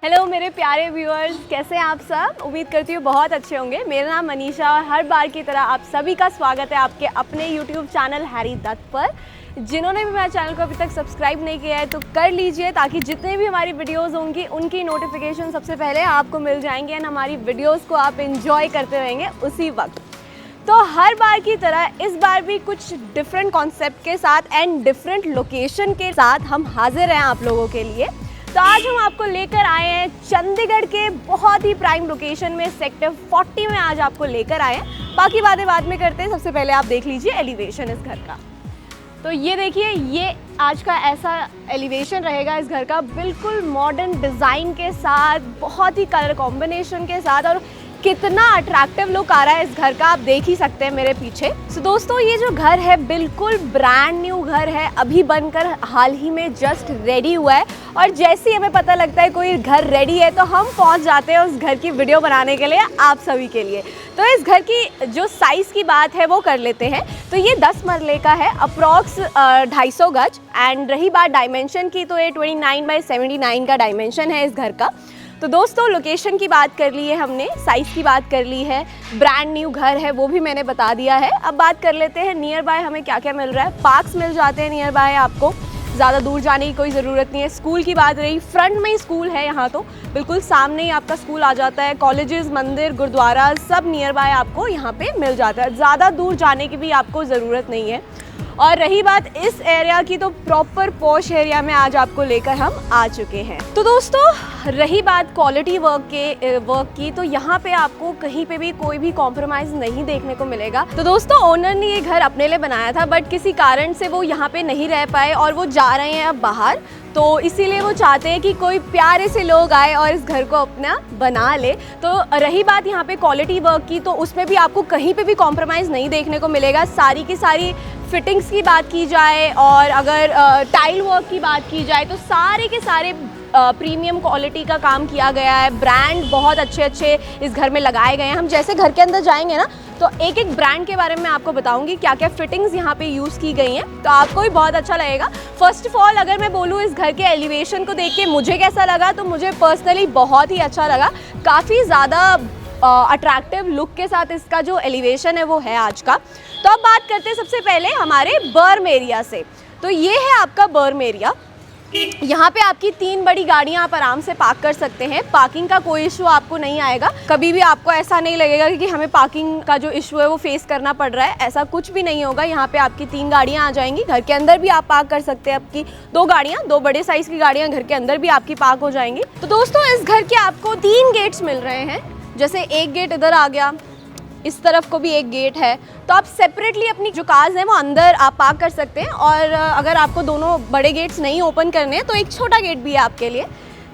Hello मेरे प्यारे viewers, कैसे हैं आप सब। उम्मीद करती हूँ बहुत अच्छे होंगे। मेरा नाम मनीषा और हर बार की तरह आप सभी का स्वागत है आपके अपने यूट्यूब चैनल हैरी दत्त पर। जिन्होंने भी मेरे चैनल को अभी तक सब्सक्राइब नहीं किया है तो कर लीजिए, ताकि जितने भी हमारी वीडियोस होंगी उनकी नोटिफिकेशन सबसे पहले आपको मिल जाएंगे एंड हमारी वीडियोस को आप एंजॉय करते रहेंगे उसी वक्त। तो हर बार की तरह इस बार भी कुछ डिफरेंट कॉन्सेप्ट के साथ एंड डिफरेंट लोकेशन के साथ हम हाजिर हैं आप लोगों के लिए। तो आज हम आपको लेकर आए हैं चंडीगढ़ के बहुत ही प्राइम लोकेशन में, सेक्टर 40 में आज आपको लेकर आए हैं। बाकी बातें बाद में करते हैं, सबसे पहले आप देख लीजिए एलिवेशन इस घर का। तो ये देखिए, ये आज का ऐसा एलिवेशन रहेगा इस घर का, बिल्कुल मॉडर्न डिज़ाइन के साथ, बहुत ही कलर कॉम्बिनेशन के साथ, और कितना अट्रैक्टिव लुक आ रहा है इस घर का आप देख ही सकते हैं मेरे पीछे। तो दोस्तों ये जो घर है बिल्कुल ब्रांड न्यू घर है, अभी बनकर हाल ही में जस्ट रेडी हुआ है। और जैसे ही हमें पता लगता है कोई घर रेडी है तो हम पहुंच जाते हैं उस घर की वीडियो बनाने के लिए आप सभी के लिए। तो इस घर की जो साइज़ की बात है वो कर लेते हैं। तो ये 10 मरले का है, अप्रॉक्स 250 गज। एंड रही बात डायमेंशन की तो ये 29x79 का डायमेंशन है इस घर का। तो दोस्तों लोकेशन की बात कर ली है हमने, साइज़ की बात कर ली है, ब्रांड न्यू घर है वो भी मैंने बता दिया है। अब बात कर लेते हैं नियर बाय हमें क्या क्या मिल रहा है। पार्क्स मिल जाते हैं नियर बाय, आपको ज़्यादा दूर जाने की कोई ज़रूरत नहीं है। स्कूल की बात रही, फ्रंट में ही स्कूल है यहाँ, तो बिल्कुल सामने ही आपका स्कूल आ जाता है। कॉलेजेस, मंदिर, गुरुद्वारा सब नियर बाय आपको यहाँ पे मिल जाता है, ज़्यादा दूर जाने की भी आपको ज़रूरत नहीं है। और रही बात इस एरिया की, तो प्रॉपर पॉश एरिया में आज आपको लेकर हम आ चुके हैं। तो दोस्तों रही बात क्वालिटी वर्क की, तो यहाँ पे आपको कहीं पे भी कोई भी कॉम्प्रोमाइज़ नहीं देखने को मिलेगा। तो दोस्तों ओनर ने ये घर अपने लिए बनाया था, बट किसी कारण से वो यहाँ पे नहीं रह पाए और वो जा रहे हैं अब बाहर। तो इसीलिए वो चाहते हैं कि कोई प्यारे से लोग आए और इस घर को अपना बना ले। तो रही बात यहाँ पे क्वालिटी वर्क की, तो उसमें भी आपको कहीं पे भी कॉम्प्रोमाइज़ नहीं देखने को मिलेगा। सारी की सारी फिटिंग्स की बात की जाए और अगर टाइल वर्क की बात की जाए तो सारे के सारे प्रीमियम क्वालिटी का काम किया गया है। ब्रांड बहुत अच्छे अच्छे इस घर में लगाए गए हैं। हम जैसे घर के अंदर जाएंगे ना तो एक एक ब्रांड के बारे में आपको बताऊंगी क्या क्या फिटिंग्स यहाँ पे यूज़ की गई हैं, तो आपको भी बहुत अच्छा लगेगा। फर्स्ट ऑफ ऑल अगर मैं बोलूँ इस घर के एलिवेशन को देख के मुझे कैसा लगा, तो मुझे पर्सनली बहुत ही अच्छा लगा। काफ़ी ज़्यादा अट्रैक्टिव लुक के साथ इसका जो एलिवेशन है वो है आज का। तो अब बात करते हैं सबसे पहले हमारे बर्म एरिया से। तो ये है आपका बर्म एरिया। यहाँ पे आपकी 3 बड़ी गाड़ियाँ आप आराम से पार्क कर सकते हैं। पार्किंग का कोई इशू आपको नहीं आएगा, कभी भी आपको ऐसा नहीं लगेगा कि हमें पार्किंग का जो इशू है वो फेस करना पड़ रहा है, ऐसा कुछ भी नहीं होगा। यहाँ पे आपकी 3 गाड़ियाँ आ जाएंगी। घर के अंदर भी आप पार्क कर सकते हैं, आपकी 2 गाड़ियाँ, 2 बड़े साइज़ की गाड़ियाँ घर के अंदर भी आपकी पार्क हो जाएंगी। तो दोस्तों इस घर के आपको 3 गेट्स मिल रहे हैं। जैसे एक गेट इधर आ गया, इस तरफ को भी एक गेट है, तो आप सेपरेटली अपनी जो कार्स हैं वो अंदर आप पार्क कर सकते हैं। और अगर आपको दोनों बड़े गेट्स नहीं ओपन करने हैं तो एक छोटा गेट भी है आपके लिए,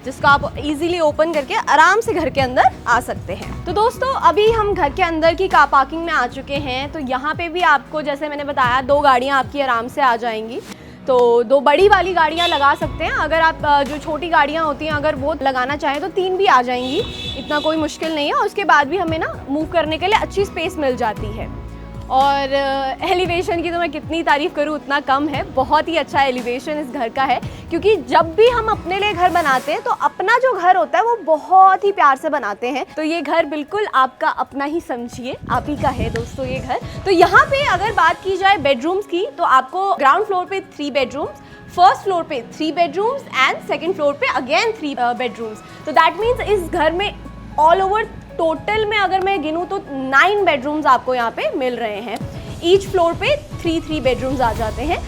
जिसको आप इजीली ओपन करके आराम से घर के अंदर आ सकते हैं। तो दोस्तों अभी हम घर के अंदर की कार पार्किंग में आ चुके हैं। तो यहाँ पे भी आपको जैसे मैंने बताया 2 गाड़ियाँ आपकी आराम से आ जाएंगी। तो 2 बड़ी वाली गाड़ियाँ लगा सकते हैं। अगर आप जो छोटी गाड़ियाँ होती हैं अगर वो लगाना चाहें तो 3 भी आ जाएंगी, इतना कोई मुश्किल नहीं है। और उसके बाद भी हमें ना मूव करने के लिए अच्छी स्पेस मिल जाती है। और एलिवेशन की तो मैं कितनी तारीफ़ करूँ उतना कम है। बहुत ही अच्छा एलिवेशन इस घर का है, क्योंकि जब भी हम अपने लिए घर बनाते हैं तो अपना जो घर होता है वो बहुत ही प्यार से बनाते हैं। तो ये घर बिल्कुल आपका अपना ही समझिए, आप ही का है दोस्तों ये घर। तो यहाँ पे अगर बात की जाए बेडरूम्स की, तो आपको ग्राउंड फ्लोर पे 3 बेडरूम्स, फर्स्ट फ्लोर पे 3 बेडरूम्स एंड सेकेंड फ्लोर पे अगेन 3 बेडरूम्स। तो दैट मीन्स इस घर में ऑल ओवर टोटल में अगर मैं गिनूँ तो 9 बेडरूम्स आपको यहाँ पे मिल रहे हैं। ईच फ्लोर पे 3 बेडरूम्स आ जाते हैं,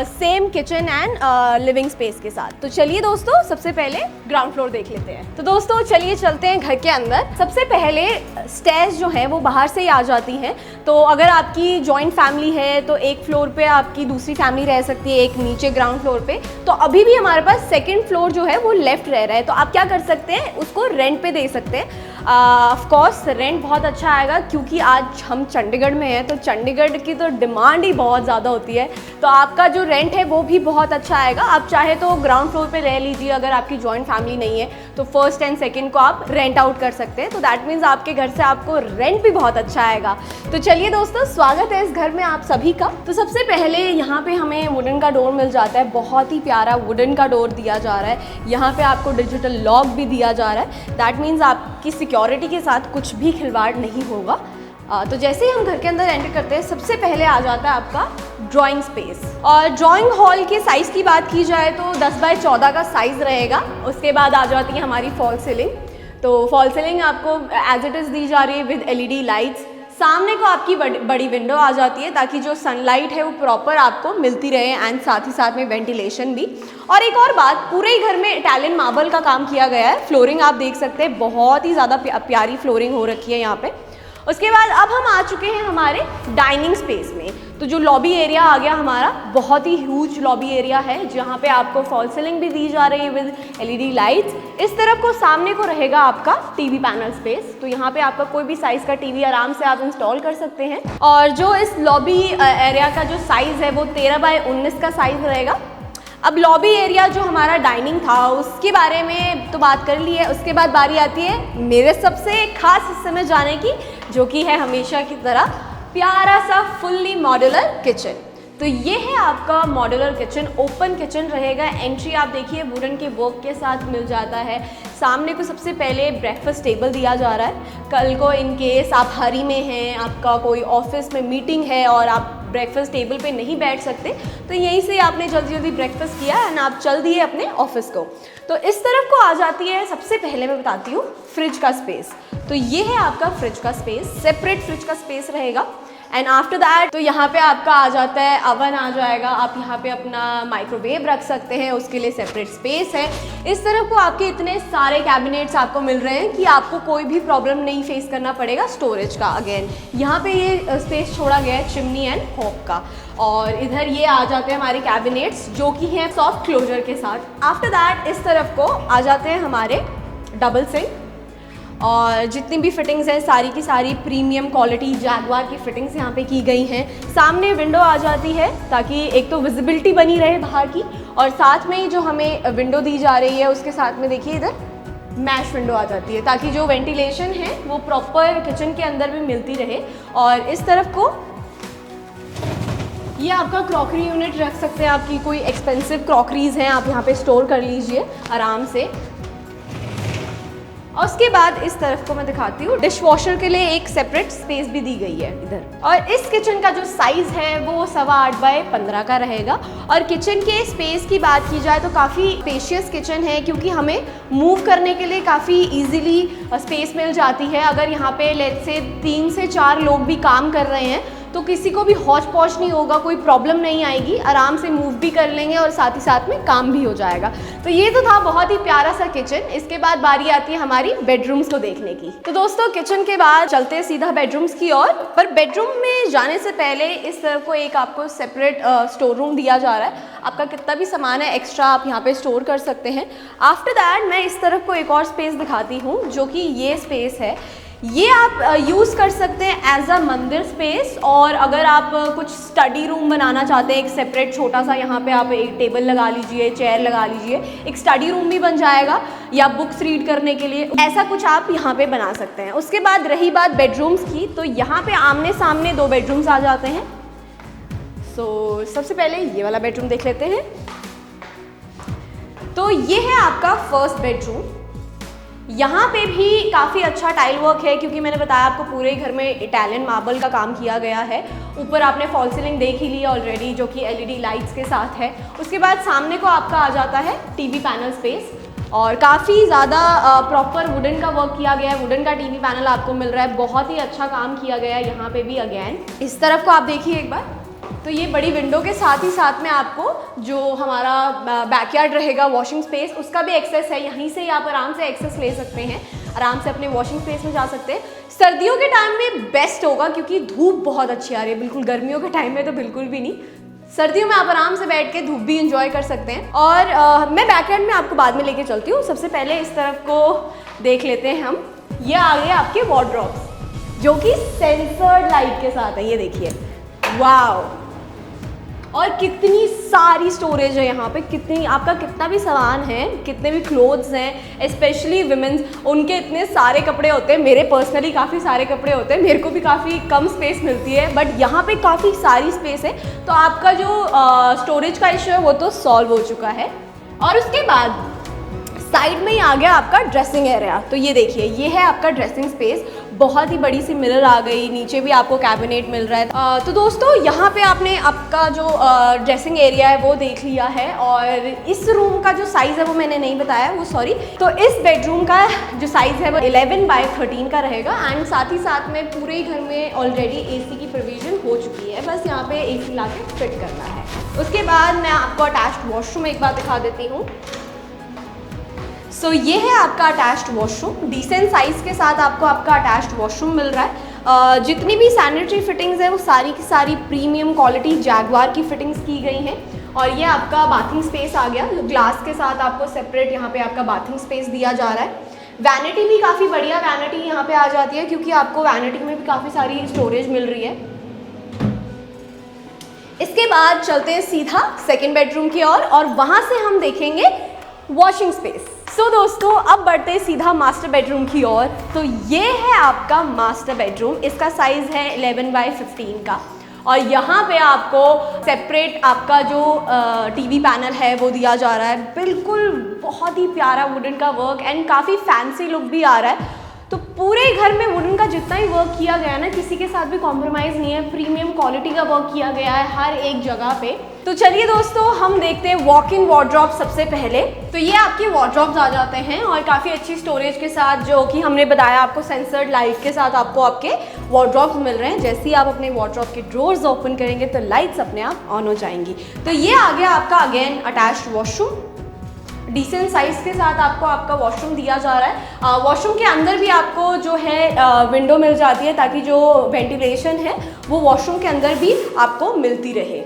same kitchen and living space के साथ। तो चलिए दोस्तों सबसे पहले ग्राउंड फ्लोर देख लेते हैं। तो दोस्तों चलिए चलते हैं घर के अंदर। सबसे पहले स्टेयर्स जो हैं वो बाहर से ही आ जाती हैं। तो अगर आपकी जॉइंट फैमिली है तो एक फ्लोर पे आपकी दूसरी फैमिली रह सकती है, एक नीचे ग्राउंड फ्लोर पे। तो अभी भी हमारे पास सेकेंड फ्लोर जो है वो लेफ्ट रह रहा है, तो आप क्या कर सकते हैं उसको रेंट पे दे सकते हैं। ऑफ कोर्स रेंट बहुत अच्छा आएगा, क्योंकि आज हम चंडीगढ़ में हैं तो चंडीगढ़ की तो डिमांड ही बहुत ज़्यादा होती है। तो आपका जो रेंट है वो भी बहुत अच्छा आएगा। आप चाहे तो ग्राउंड फ्लोर पे रह लीजिए, अगर आपकी जॉइंट फैमिली नहीं है तो फर्स्ट एंड सेकंड को आप रेंट आउट कर सकते हैं। तो दैट मीन्स आपके घर से आपको रेंट भी बहुत अच्छा आएगा। तो चलिए दोस्तों, स्वागत है इस घर में आप सभी का। तो सबसे पहले यहाँ पे हमें वुडन का डोर मिल जाता है, बहुत ही प्यारा वुडन का डोर दिया जा रहा है। यहाँ पे आपको डिजिटल लॉक भी दिया जा रहा है। दैट मीन्स आपकी सिक्योरिटी के साथ कुछ भी खिलवाड़ नहीं होगा। तो जैसे ही हम घर के अंदर एंटर करते हैं, सबसे पहले आ जाता है आपका ड्राइंग स्पेस। और ड्राइंग हॉल के साइज़ की बात की जाए तो 10 बाय 14 का साइज़ रहेगा। उसके बाद आ जाती है हमारी फॉल सीलिंग। तो फॉल सीलिंग आपको एज इट इज़ दी जा रही है विद LED लाइट्स। सामने को आपकी बड़ी विंडो आ जाती है ताकि जो सनलाइट है वो प्रॉपर आपको मिलती रहे, एंड साथ ही साथ में वेंटिलेशन भी। और एक और बात, पूरे ही घर में इटालियन मार्बल का काम किया गया है। फ्लोरिंग आप देख सकते हैं, बहुत ही ज़्यादा प्यारी फ्लोरिंग हो रखी है यहाँ पे। उसके बाद अब हम आ चुके हैं हमारे डाइनिंग स्पेस में। तो जो लॉबी एरिया आ गया हमारा, बहुत ही ह्यूज लॉबी एरिया है, जहाँ पे आपको फॉल सीलिंग भी दी जा रही है विद LED लाइट्स। इस तरफ को सामने को रहेगा आपका टीवी पैनल स्पेस। तो यहाँ पे आपका कोई भी साइज़ का टीवी आराम से आप इंस्टॉल कर सकते हैं। और जो इस लॉबी एरिया का जो साइज़ है वो 13 बाय 19 का साइज़ रहेगा। अब लॉबी एरिया जो हमारा डाइनिंग था उसके बारे में तो बात कर ली है। उसके बाद बारी आती है मेरे सबसे खास हिस्से में जाने की, जो कि है हमेशा की तरह प्यारा सा फुल्ली मॉड्यूलर किचन। तो ये है आपका मॉड्यूलर किचन, ओपन किचन रहेगा। एंट्री आप देखिए वुडन के वर्क के साथ मिल जाता है। सामने को सबसे पहले ब्रेकफास्ट टेबल दिया जा रहा है। कल को इन केस आप हरी में हैं, आपका कोई ऑफिस में मीटिंग है और आप ब्रेकफास्ट टेबल पे नहीं बैठ सकते, तो यहीं से आपने जल्दी जल्दी ब्रेकफास्ट किया एंड आप चल दिए अपने ऑफिस को। तो इस तरफ को आ जाती है, सबसे पहले मैं बताती हूँ फ्रिज का स्पेस। तो ये है आपका फ्रिज का स्पेस, सेपरेट फ्रिज का स्पेस रहेगा। एंड आफ्टर दैट तो यहाँ पे आपका आ जाता है अवन आ जाएगा। आप यहाँ पे अपना माइक्रोवेव रख सकते हैं, उसके लिए सेपरेट स्पेस है। इस तरफ को आपके इतने सारे कैबिनेट्स आपको मिल रहे हैं कि आपको कोई भी प्रॉब्लम नहीं फेस करना पड़ेगा स्टोरेज का। अगेन यहाँ पे ये स्पेस छोड़ा गया है चिमनी एंड हॉब का। और इधर ये आ जाते हैं हमारे कैबिनेट्स जो कि हैं सॉफ्ट क्लोजर के साथ। आफ्टर दैट इस तरफ को आ जाते हैं हमारे डबल सिंक, और जितनी भी फिटिंग्स हैं सारी की सारी प्रीमियम क्वालिटी जैगवार की फिटिंग्स यहाँ पे की गई हैं। सामने विंडो आ जाती है ताकि एक तो विजिबिलिटी बनी रहे बाहर की, और साथ में ही जो हमें विंडो दी जा रही है उसके साथ में देखिए इधर मैश विंडो आ जाती है ताकि जो वेंटिलेशन है वो प्रॉपर किचन के अंदर भी मिलती रहे। और इस तरफ को ये आपका क्रॉकरी यूनिट रख सकते हैं। आपकी कोई एक्सपेंसिव क्रॉकरीज हैं आप यहाँ पे स्टोर कर लीजिए आराम से। और उसके बाद इस तरफ को मैं दिखाती हूँ, डिश वॉशर के लिए एक सेपरेट स्पेस भी दी गई है इधर। और इस किचन का जो साइज़ है वो 8.25 बाय 15 का रहेगा। और किचन के स्पेस की बात की जाए तो काफ़ी स्पेशियस किचन है, क्योंकि हमें मूव करने के लिए काफ़ी इजीली स्पेस मिल जाती है। अगर यहाँ पे लेट्स से 3 से 4 लोग भी काम कर रहे हैं तो किसी को भी हौच पौच नहीं होगा, कोई प्रॉब्लम नहीं आएगी, आराम से मूव भी कर लेंगे और साथ ही साथ में काम भी हो जाएगा। तो ये तो था बहुत ही प्यारा सा किचन। इसके बाद बारी आती है हमारी बेडरूम्स को देखने की। तो दोस्तों किचन के बाद चलते हैं सीधा बेडरूम्स की ओर। पर बेडरूम में जाने से पहले इस तरफ को एक आपको सेपरेट स्टोर रूम दिया जा रहा है। आपका कितना भी सामान है एक्स्ट्रा आप यहाँ पे स्टोर कर सकते हैं। आफ्टर दैट मैं इस तरफ को एक और स्पेस दिखाती हूँ, जो कि ये स्पेस है। ये आप यूज़ कर सकते हैं एज अ मंदिर स्पेस। और अगर आप कुछ स्टडी रूम बनाना चाहते हैं, एक सेपरेट छोटा सा यहाँ पे आप एक टेबल लगा लीजिए, चेयर लगा लीजिए, एक स्टडी रूम भी बन जाएगा, या बुक्स रीड करने के लिए ऐसा कुछ आप यहाँ पे बना सकते हैं। उसके बाद रही बात बेडरूम्स की, तो यहाँ पे आमने सामने 2 बेडरूम्स आ जाते हैं। सो सबसे पहले ये वाला बेडरूम देख लेते हैं। तो ये है आपका फर्स्ट बेडरूम। यहाँ पे भी काफ़ी अच्छा टाइल वर्क है, क्योंकि मैंने बताया आपको पूरे घर में इटालियन मार्बल का काम किया गया है। ऊपर आपने फॉल सीलिंग देख ही ली ऑलरेडी, जो कि LED लाइट्स के साथ है। उसके बाद सामने को आपका आ जाता है टीवी पैनल स्पेस, और काफ़ी ज़्यादा प्रॉपर वुडन का वर्क किया गया है। वुडन का टीवी पैनल आपको मिल रहा है, बहुत ही अच्छा काम किया गया है यहाँ पे भी। अगेन इस तरफ को आप देखिए एक बार, तो ये बड़ी विंडो के साथ ही साथ में आपको जो हमारा बैकयार्ड रहेगा वॉशिंग स्पेस, उसका भी एक्सेस है। यहीं से आप आराम से एक्सेस ले सकते हैं, आराम से अपने वॉशिंग स्पेस में जा सकते हैं। सर्दियों के टाइम में बेस्ट होगा, क्योंकि धूप बहुत अच्छी आ रही है। बिल्कुल गर्मियों के टाइम में तो बिल्कुल भी नहीं। सर्दियों में आप आराम से बैठ के धूप भी इंजॉय कर सकते हैं। और मैं बैकयार्ड में आपको बाद में लेके चलती हूँ। सबसे पहले इस तरफ को देख लेते हैं हम। ये आ गए आपके वार्डरोब्स जो कि सेंसर्ड लाइट के साथ है, ये देखिए, वाओ। और कितनी सारी स्टोरेज है यहाँ पे, कितनी आपका कितना भी सामान है, कितने भी क्लोथ्स हैं, स्पेशली विमेंस, उनके इतने सारे कपड़े होते हैं। मेरे पर्सनली काफ़ी सारे कपड़े होते हैं, मेरे को भी काफ़ी कम स्पेस मिलती है, बट यहाँ पे काफ़ी सारी स्पेस है। तो आपका जो स्टोरेज का इशू है वो तो सॉल्व हो चुका है। और उसके बाद साइड में ही आ गया आपका ड्रेसिंग एरिया। तो ये देखिए, ये है आपका ड्रेसिंग स्पेस, बहुत ही बड़ी सी मिरर आ गई, नीचे भी आपको कैबिनेट मिल रहा है। तो दोस्तों यहाँ पे आपने आपका जो ड्रेसिंग एरिया है वो देख लिया है। और इस रूम का जो साइज़ है वो मैंने नहीं बताया, वो सॉरी। तो इस बेडरूम का जो साइज़ है वो 11x13 का रहेगा। एंड साथ ही साथ में पूरे ही घर में ऑलरेडी AC की प्रोविज़न हो चुकी है, बस यहाँ पे AC ला के फिट करना है। उसके बाद मैं आपको अटैच्ड वॉशरूम एक बार दिखा देती हूँ। सो ये है आपका अटैच्ड वॉशरूम, डिसेंट साइज़ के साथ आपको आपका अटैच्ड वॉशरूम मिल रहा है। जितनी भी सैनिटरी फिटिंग्स है वो सारी की सारी प्रीमियम क्वालिटी जैगवार की फिटिंग्स की गई हैं। और ये आपका बाथिंग स्पेस आ गया, ग्लास के साथ आपको सेपरेट यहाँ पे आपका बाथिंग स्पेस दिया जा रहा है। वैनिटी भी काफ़ी बढ़िया वैनिटी यहाँ पे आ जाती है, क्योंकि आपको वैनिटी में भी काफ़ी सारी स्टोरेज मिल रही है। इसके बाद चलते हैं सीधा सेकेंड बेडरूम की ओर, और वहाँ से हम देखेंगे वॉशिंग स्पेस। सो दोस्तों अब बढ़ते हैं सीधा मास्टर बेडरूम की ओर। तो ये है आपका मास्टर बेडरूम, इसका साइज़ है 11x15 का। और यहाँ पे आपको सेपरेट आपका जो टीवी पैनल है वो दिया जा रहा है, बिल्कुल बहुत ही प्यारा वुडन का वर्क एंड काफ़ी फैंसी लुक भी आ रहा है। तो पूरे घर में वुडन का जितना ही वर्क किया गया है ना, किसी के साथ भी कॉम्प्रोमाइज़ नहीं है, प्रीमियम क्वालिटी का वर्क किया गया है हर एक जगह पे। तो चलिए दोस्तों हम देखते हैं वॉक इन वार्डरोब सबसे पहले। तो ये आपके वार्डरोब्स आ जाते हैं और काफ़ी अच्छी स्टोरेज के साथ, जो कि हमने बताया आपको सेंसर्ड लाइट के साथ आपको आपके वार्डरोब्स मिल रहे हैं। जैसे ही आप अपने वार्डरोब के ड्रॉर्स ओपन करेंगे तो लाइट्स अपने आप ऑन हो जाएंगी। तो ये आ गया आपका again attached washroom, decent size के साथ आपको आपका वॉशरूम दिया जा रहा है। वॉशरूम के अंदर भी आपको जो है विंडो मिल जाती है, ताकि जो वेंटिलेशन है वो वॉशरूम के अंदर भी आपको मिलती रहे।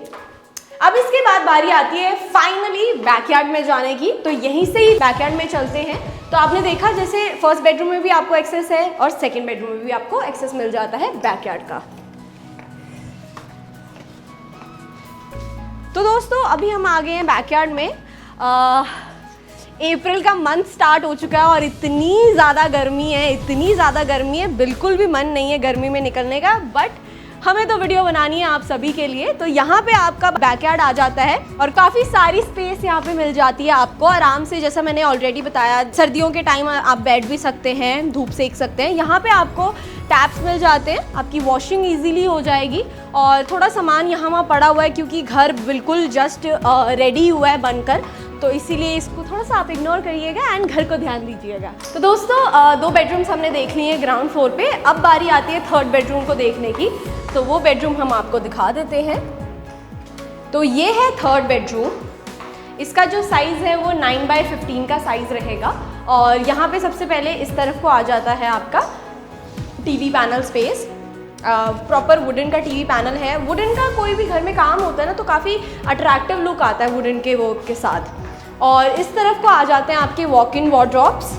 अब इसके बाद बारी आती है फाइनली बैकयार्ड में जाने की। तो यहीं से ही बैकयार्ड में चलते हैं। तो आपने देखा जैसे फर्स्ट बेडरूम में भी आपको एक्सेस है और सेकंड बेडरूम में भी आपको एक्सेस मिल जाता है बैकयार्ड का। तो दोस्तों अभी हम आ गए हैं बैकयार्ड में। अप्रैल का मंथ स्टार्ट हो चुका है और इतनी ज़्यादा गर्मी है, इतनी ज़्यादा गर्मी है, बिल्कुल भी मन नहीं है गर्मी में निकलने का, बट हमें तो वीडियो बनानी है आप सभी के लिए। तो यहाँ पे आपका बैकयार्ड आ जाता है और काफ़ी सारी स्पेस यहाँ पे मिल जाती है आपको आराम से। जैसा मैंने ऑलरेडी बताया, सर्दियों के टाइम आप बैठ भी सकते हैं, धूप सेक सकते हैं। यहाँ पे आपको टैप्स मिल जाते हैं, आपकी वॉशिंग इजीली हो जाएगी। और थोड़ा सामान यहाँ वहाँ पड़ा हुआ है क्योंकि घर बिल्कुल जस्ट रेडी हुआ है बनकर, तो इसीलिए इसको थोड़ा सा आप इग्नोर करिएगा एंड घर को ध्यान दीजिएगा। तो दोस्तों 2 बेडरूम्स हमने देख लिए हैं ग्राउंड फ्लोर पे। अब बारी आती है थर्ड बेडरूम को देखने की। तो वो बेडरूम हम आपको दिखा देते हैं। तो ये है थर्ड बेडरूम। इसका जो साइज़ है वो 9x15 का साइज़ रहेगा। और यहाँ पे सबसे पहले इस तरफ को आ जाता है आपका TV panel space. Proper wooden का टीवी पैनल है। वुडन का कोई भी घर में काम होता है ना, तो काफ़ी अट्रैक्टिव लुक आता है वुडन के वर्क के साथ। और इस तरफ को आ जाते हैं आपके वॉक इन वार्डरोब्स।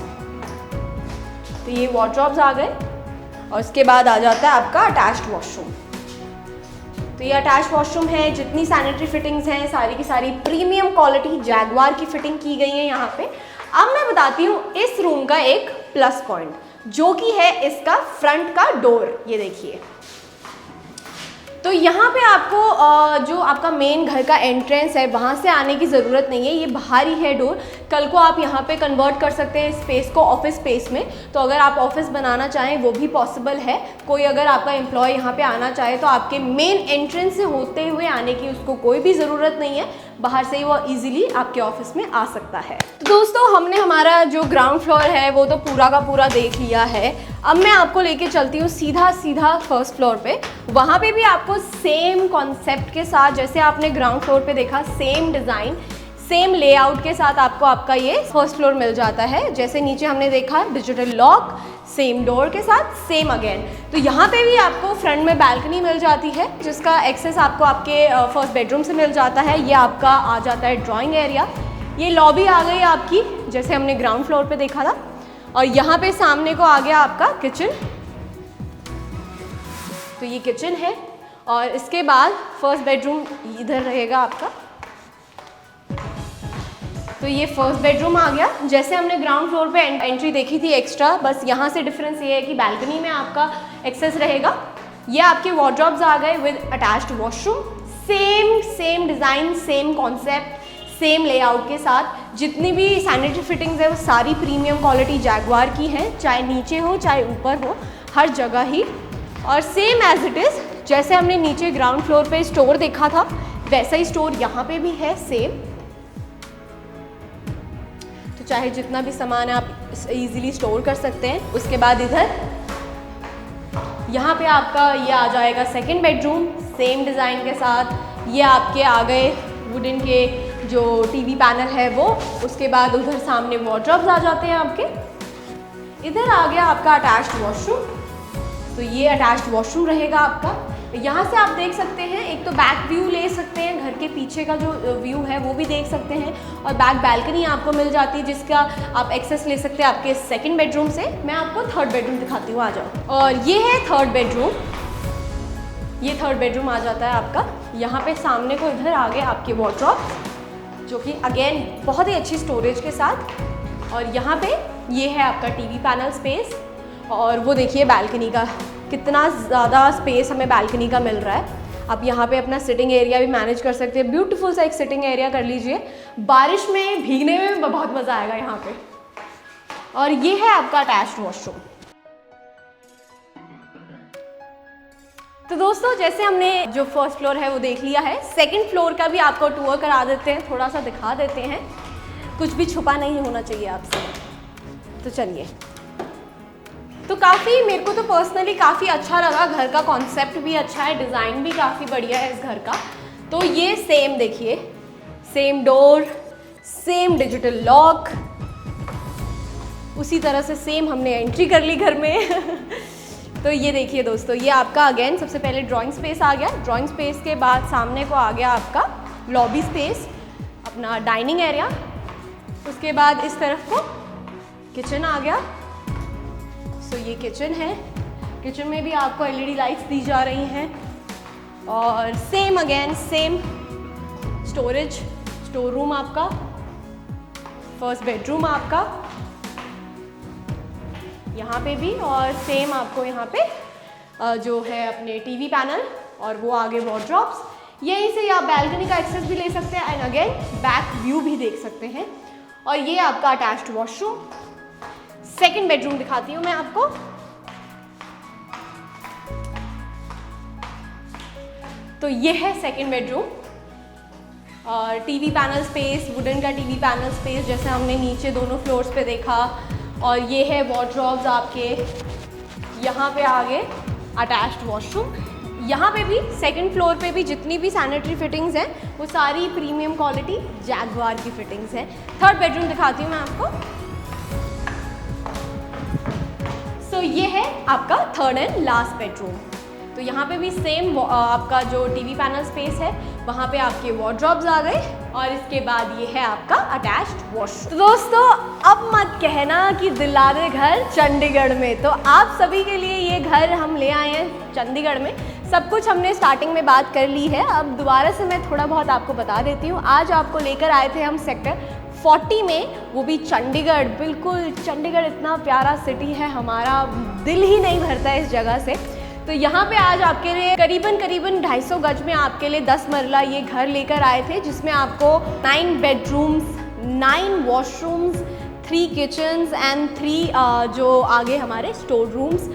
तो ये वार्डरोब्स आ गए और इसके बाद आ जाता है आपका अटैच्ड वॉशरूम। तो ये अटैच्ड वॉशरूम है। जितनी सैनिटरी फिटिंग्स हैं सारी की सारी प्रीमियम क्वालिटी जैगवार की फिटिंग की गई है यहाँ पे। अब मैं बताती हूँ इस रूम का एक प्लस पॉइंट, जो कि है इसका फ्रंट का डोर। ये देखिए, तो यहाँ पे आपको जो आपका मेन घर का एंट्रेंस है वहाँ से आने की ज़रूरत नहीं है, ये बाहर ही है डोर। कल को आप यहाँ पे कन्वर्ट कर सकते हैं स्पेस को ऑफिस स्पेस में। तो अगर आप ऑफिस बनाना चाहें वो भी पॉसिबल है। कोई अगर आपका एम्प्लॉय यहाँ पे आना चाहे तो आपके मेन एंट्रेंस से होते हुए आने की उसको कोई भी ज़रूरत नहीं है, बाहर से ही वो ईजिली आपके ऑफिस में आ सकता है। तो दोस्तों हमने हमारा जो ग्राउंड फ्लोर है वो तो पूरा का पूरा देख लिया है। अब मैं आपको लेके चलती हूँ सीधा सीधा फर्स्ट फ्लोर पे। वहाँ पे भी आपको सेम कॉन्सेप्ट के साथ, जैसे आपने ग्राउंड फ्लोर पे देखा, सेम डिज़ाइन सेम लेआउट के साथ आपको आपका ये फर्स्ट फ्लोर मिल जाता है। जैसे नीचे हमने देखा डिजिटल लॉक, सेम डोर के साथ सेम अगेन। तो यहाँ पे भी आपको फ्रंट में बैल्कनी मिल जाती है, जिसका एक्सेस आपको आपके फर्स्ट बेडरूम से मिल जाता है। ये आपका आ जाता है ड्राइंग एरिया। ये लॉबी आ गई आपकी, जैसे हमने ग्राउंड फ्लोर पे देखा था। और यहाँ पे सामने को आ गया आपका किचन। तो ये किचन है और इसके बाद फर्स्ट बेडरूम इधर रहेगा आपका। तो ये फर्स्ट बेडरूम आ गया। जैसे हमने ग्राउंड फ्लोर पे एंट्री देखी थी एक्स्ट्रा, बस यहाँ से डिफरेंस ये है कि बालकनी में आपका एक्सेस रहेगा। ये आपके वार्डरोब्स आ गए with attached washroom, same design, same concept, same layout के साथ। जितनी भी सैनिटरी फिटिंग्स है वो सारी प्रीमियम क्वालिटी जैगुआर की हैं, चाहे नीचे हो चाहे ऊपर हो, हर जगह ही। और सेम एज इट इज़ जैसे हमने नीचे ग्राउंड फ्लोर पे स्टोर देखा था वैसा ही स्टोर यहाँ पे भी है सेम। तो चाहे जितना भी सामान है आप इजीली स्टोर कर सकते हैं। उसके बाद इधर यहाँ पे आपका ये आ जाएगा सेकंड बेडरूम, सेम डिज़ाइन के साथ। ये आपके आ गए वुडन के जो टीवी पैनल है वो। उसके बाद उधर सामने वार्डरोब्स आ जाते हैं आपके। इधर आ गया आपका अटैच्ड वॉशरूम। तो ये अटैच्ड वॉशरूम रहेगा आपका। यहाँ से आप देख सकते हैं, एक तो बैक व्यू ले सकते हैं, घर के पीछे का जो व्यू है वो भी देख सकते हैं, और बैक बैल्कनी आपको मिल जाती है जिसका आप एक्सेस ले सकते हैं आपके सेकंड बेडरूम से। मैं आपको थर्ड बेडरूम दिखाती हूँ, आ जाओ। और ये है थर्ड बेडरूम। ये थर्ड बेडरूम आ जाता है आपका। यहाँ पे सामने को इधर आ गए आपके वार्डरोब जो कि अगेन बहुत ही अच्छी स्टोरेज के साथ। और यहाँ पे ये है आपका टीवी पैनल स्पेस। और वो देखिए बैल्कनी का कितना ज़्यादा स्पेस हमें बैल्कनी का मिल रहा है। आप यहाँ पे अपना सिटिंग एरिया भी मैनेज कर सकते हैं। ब्यूटीफुल सा एक सिटिंग एरिया कर लीजिए, बारिश में भीगने में बहुत मज़ा आएगा यहाँ पे। और ये है आपका अटैच्ड वॉशरूम। तो दोस्तों जैसे हमने जो फर्स्ट फ्लोर है वो देख लिया है, सेकंड फ्लोर का भी आपको टूर करा देते हैं, थोड़ा सा दिखा देते हैं। कुछ भी छुपा नहीं होना चाहिए आपसे। तो चलिए। तो काफ़ी मेरे को तो पर्सनली काफ़ी अच्छा लगा, घर का कॉन्सेप्ट भी अच्छा है, डिज़ाइन भी काफ़ी बढ़िया है इस घर का। तो ये सेम देखिए, same door, same digital lock, उसी तरह से सेम हमने एंट्री कर ली घर में। तो ये देखिए दोस्तों, ये आपका अगेन सबसे पहले ड्राइंग स्पेस आ गया। ड्राइंग स्पेस के बाद सामने को आ गया आपका लॉबी स्पेस, अपना डाइनिंग एरिया। उसके बाद इस तरफ को किचन आ गया। तो ये किचन है। किचन में भी आपको एलईडी लाइट्स दी जा रही हैं। और same again same storage, store room आपका, फर्स्ट बेडरूम आपका यहाँ पे भी, और सेम आपको यहाँ पे जो है अपने टीवी पैनल और वो आगे वार्डरोब्स। यहीं से आप बैल्कनी का एक्सेस भी ले सकते हैं एंड अगेन बैक व्यू भी देख सकते हैं। और ये आपका अटैच्ड वॉशरूम। सेकंड बेडरूम दिखाती हूँ मैं आपको। तो ये है सेकंड बेडरूम। और टीवी पैनल स्पेस, वुडन का टीवी पैनल स्पेस जैसे हमने नीचे दोनों फ्लोर्स पे देखा। और ये है वार्डरोब्स आपके। यहाँ पे आगे अटैच्ड वॉशरूम। यहाँ पे भी सेकंड फ्लोर पे भी जितनी भी सैनिटरी फिटिंग्स हैं वो सारी प्रीमियम क्वालिटी जैगुआर की फिटिंग्स हैं। थर्ड बेडरूम दिखाती हूँ मैं आपको। तो ये है आपका थर्ड एंड लास्ट बेडरूम। तो यहाँ पे भी सेम आपका जो टीवी पैनल स्पेस है वहाँ पे आपके वार्डरोब्स आ गए। और इसके बाद ये है आपका अटैच्ड वॉशरूम। तो दोस्तों अब मत कहना कि दिलादे घर चंडीगढ़ में। तो आप सभी के लिए ये घर हम ले आए हैं चंडीगढ़ में। सब कुछ हमने स्टार्टिंग में बात कर ली है, अब दोबारा से मैं थोड़ा बहुत आपको बता देती हूँ। आज आपको लेकर आए थे हम सेक्टर 40 में, वो भी चंडीगढ़। बिल्कुल चंडीगढ़ इतना प्यारा सिटी है, हमारा दिल ही नहीं भरता है इस जगह से। तो यहाँ पे आज आपके लिए करीबन 250 गज में आपके लिए 10 मरला ये घर लेकर आए थे, जिसमें आपको 9 बेडरूम्स, 9 वॉशरूम्स, 3 किचन्स एंड 3 जो आगे हमारे स्टोर रूम्स।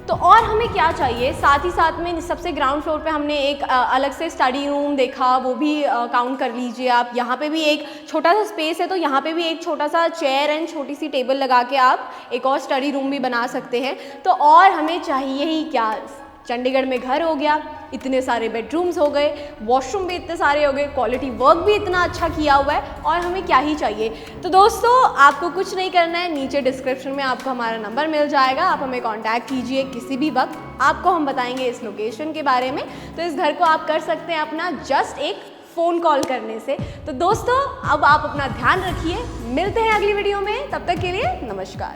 तो और हमें क्या चाहिए, साथ ही साथ में सबसे ग्राउंड फ्लोर पे हमने एक अलग से स्टडी रूम देखा, वो भी काउंट कर लीजिए आप। यहाँ पे भी एक छोटा सा स्पेस है, तो यहाँ पे भी एक छोटा सा चेयर एंड छोटी सी टेबल लगा के आप एक और स्टडी रूम भी बना सकते हैं। तो और हमें चाहिए ही क्या, चंडीगढ़ में घर हो गया, इतने सारे बेडरूम्स हो गए, वॉशरूम भी इतने सारे हो गए, क्वालिटी वर्क भी इतना अच्छा किया हुआ है, और हमें क्या ही चाहिए। तो दोस्तों आपको कुछ नहीं करना है, नीचे डिस्क्रिप्शन में आपको हमारा नंबर मिल जाएगा, आप हमें कांटेक्ट कीजिए किसी भी वक्त, आपको हम बताएंगे इस लोकेशन के बारे में। तो इस घर को आप कर सकते हैं अपना जस्ट एक फ़ोन कॉल करने से। तो दोस्तों अब आप अपना ध्यान रखिए, मिलते हैं अगली वीडियो में, तब तक के लिए नमस्कार।